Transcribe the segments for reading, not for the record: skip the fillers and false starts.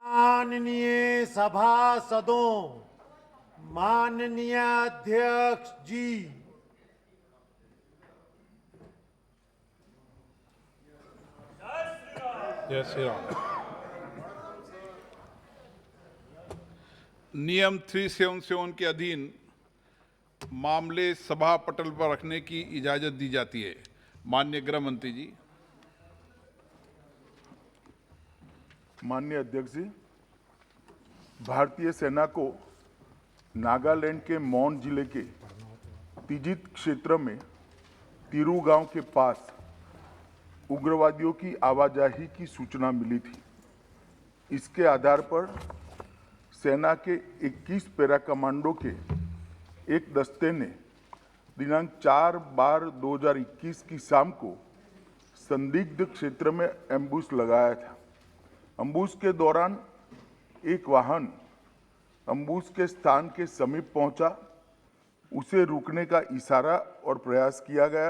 माननीय सभासदों, माननीय अध्यक्ष जी, जय श्री राम। नियम 377 के अधीन मामले सभा पटल पर रखने की इजाजत दी जाती है। माननीय गृह मंत्री जी। माननीय अध्यक्ष जी, भारतीय सेना को नागालैंड के मौन जिले के तिजित क्षेत्र में तिरू गांव के पास उग्रवादियों की आवाजाही की सूचना मिली थी। इसके आधार पर सेना के 21 पैरा कमांडो के एक दस्ते ने दिनांक 4/12/2021 की शाम को संदिग्ध क्षेत्र में एम्बुश लगाया था। अम्बुश के दौरान एक वाहन अम्बुश के स्थान के समीप पहुंचा। उसे रुकने का इशारा और प्रयास किया गया।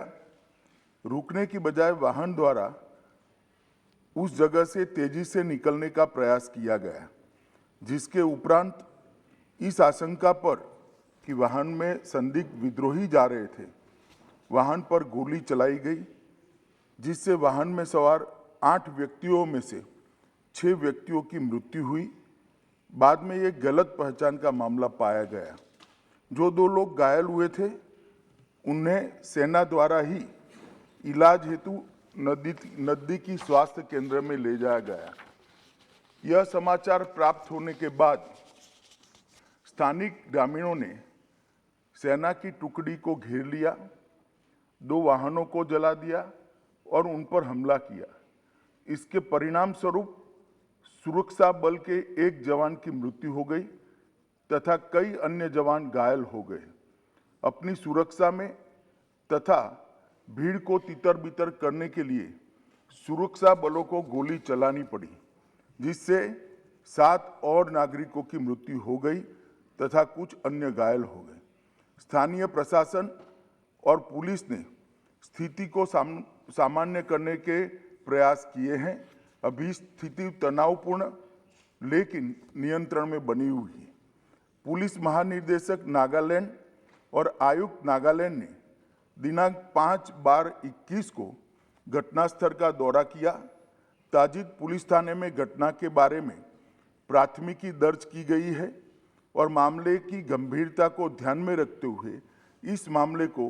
रुकने की बजाय वाहन द्वारा उस जगह से तेजी से निकलने का प्रयास किया गया, जिसके उपरांत इस आशंका पर कि वाहन में संदिग्ध विद्रोही जा रहे थे, वाहन पर गोली चलाई गई, जिससे वाहन में सवार 8 व्यक्तियों में से 6 व्यक्तियों की मृत्यु हुई। बाद में ये गलत पहचान का मामला पाया गया। जो 2 लोग घायल हुए थे, उन्हें सेना द्वारा ही इलाज हेतु नजदीकी स्वास्थ्य केंद्र में ले जाया गया। यह समाचार प्राप्त होने के बाद स्थानिक ग्रामीणों ने सेना की टुकड़ी को घेर लिया, 2 वाहनों को जला दिया और उन पर हमला किया। इसके परिणाम स्वरूप सुरक्षा बल के एक जवान की मृत्यु हो गई तथा कई अन्य जवान घायल हो गए। अपनी सुरक्षा में तथा भीड़ को तितर-बितर करने के लिए सुरक्षा बलों को गोली चलानी पड़ी, जिससे 7 और नागरिकों की मृत्यु हो गई तथा कुछ अन्य घायल हो गए। स्थानीय प्रशासन और पुलिस ने स्थिति को सामान्य करने के प्रयास किए हैं। अभी स्थिति तनावपूर्ण लेकिन नियंत्रण में बनी हुई है। पुलिस महानिदेशक नागालैंड और आयुक्त नागालैंड ने दिनांक 5/12/21 को घटनास्थल का दौरा किया। ताजित पुलिस थाने में घटना के बारे में प्राथमिकी दर्ज की गई है और मामले की गंभीरता को ध्यान में रखते हुए इस मामले को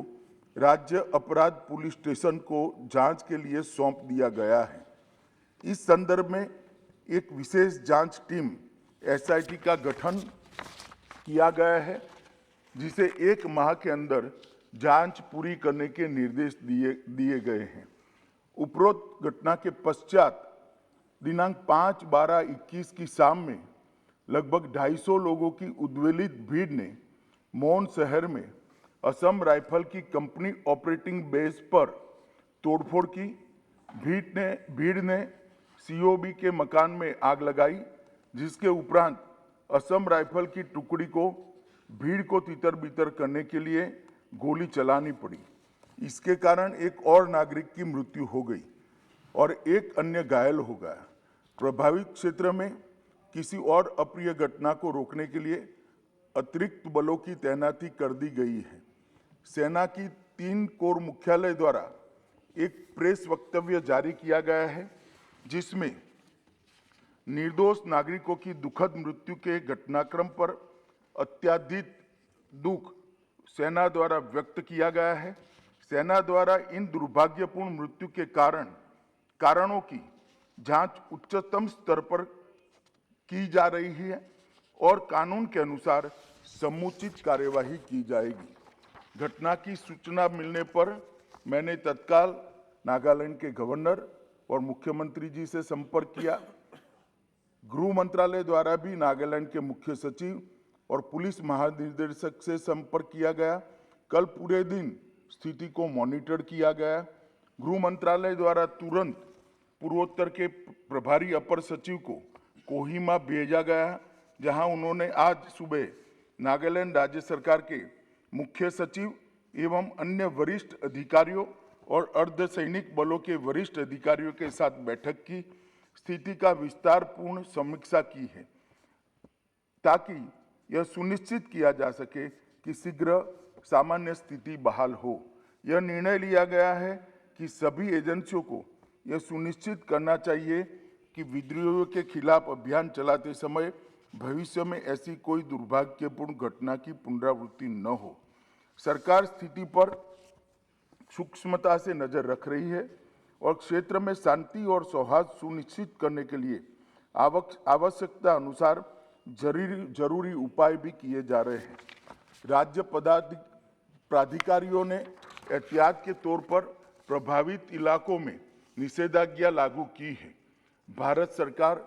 राज्य अपराध पुलिस स्टेशन को जांच के लिए सौंप दिया गया है। इस संदर्भ में एक विशेष जांच टीम SIT का गठन किया गया है, जिसे 1 माह के अंदर जांच पूरी करने के निर्देश दिए गए हैं। उपरोक्त घटना के पश्चात दिनांक 5/12/21 की शाम में लगभग 250 लोगों की उद्वेलित भीड़ ने मौन शहर में असम राइफल की कंपनी ऑपरेटिंग बेस पर तोड़फोड़ की। भीड़ ने COB के मकान में आग लगाई, जिसके उपरांत असम राइफल की टुकड़ी को भीड़ को तितर-बितर करने के लिए गोली चलानी पड़ी। इसके कारण एक और नागरिक की मृत्यु हो गई और एक अन्य घायल हो गया। प्रभावित क्षेत्र में किसी और अप्रिय घटना को रोकने के लिए अतिरिक्त बलों की तैनाती कर दी गई है। सेना की 3 कोर मुख्यालय द्वारा एक प्रेस वक्तव्य जारी किया गया है, जिसमें निर्दोष नागरिकों की दुखद मृत्यु के घटनाक्रम पर अत्यधिक दुख सेना द्वारा व्यक्त किया गया है। सेना द्वारा इन दुर्भाग्यपूर्ण मृत्यु के कारणों की जांच उच्चतम स्तर पर की जा रही है और कानून के अनुसार समुचित कार्यवाही की जाएगी। घटना की सूचना मिलने पर मैंने तत्काल नागालैंड के गवर्नर और मुख्यमंत्री जी से संपर्क किया। गृह मंत्रालय द्वारा भी नागालैंड के मुख्य सचिव और पुलिस महानिदेशक से संपर्क किया गया। कल पूरे दिन स्थिति को मॉनिटर किया गया। गृह मंत्रालय द्वारा तुरंत पूर्वोत्तर के प्रभारी अपर सचिव को कोहिमा भेजा गया, जहां उन्होंने आज सुबह नागालैंड राज्य सरकार के मुख्य सचिव एवं अन्य वरिष्ठ अधिकारियों और अर्धसैनिक बलों के वरिष्ठ अधिकारियों के साथ बैठक की। स्थिति का विस्तारपूर्ण समीक्षा की है ताकि यह सुनिश्चित किया जा सके कि शीघ्र सामान्य स्थिति बहाल हो। यह निर्णय लिया गया है कि सभी एजेंसियों को यह सुनिश्चित करना चाहिए कि विद्रोहियों के खिलाफ अभियान चलाते समय भविष्य में ऐसी कोई दुर्भाग्यपूर्ण घटना की पुनरावृत्ति न हो। सरकार स्थिति पर सूक्ष्मता से नजर रख रही है और क्षेत्र में शांति और सौहार्द सुनिश्चित करने के लिए आवश्यकता अनुसार जरूरी उपाय भी किए जा रहे हैं। राज्य प्राधिकारियों ने एहतियात के तौर पर प्रभावित इलाकों में निषेधाज्ञा लागू की है। भारत सरकार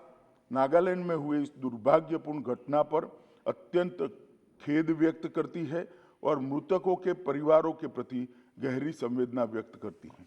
नागालैंड में हुए इस दुर्भाग्यपूर्ण घटना पर अत्यंत खेद व्यक्त करती है और मृतकों के परिवारों के प्रति गहरी संवेदना व्यक्त करती है।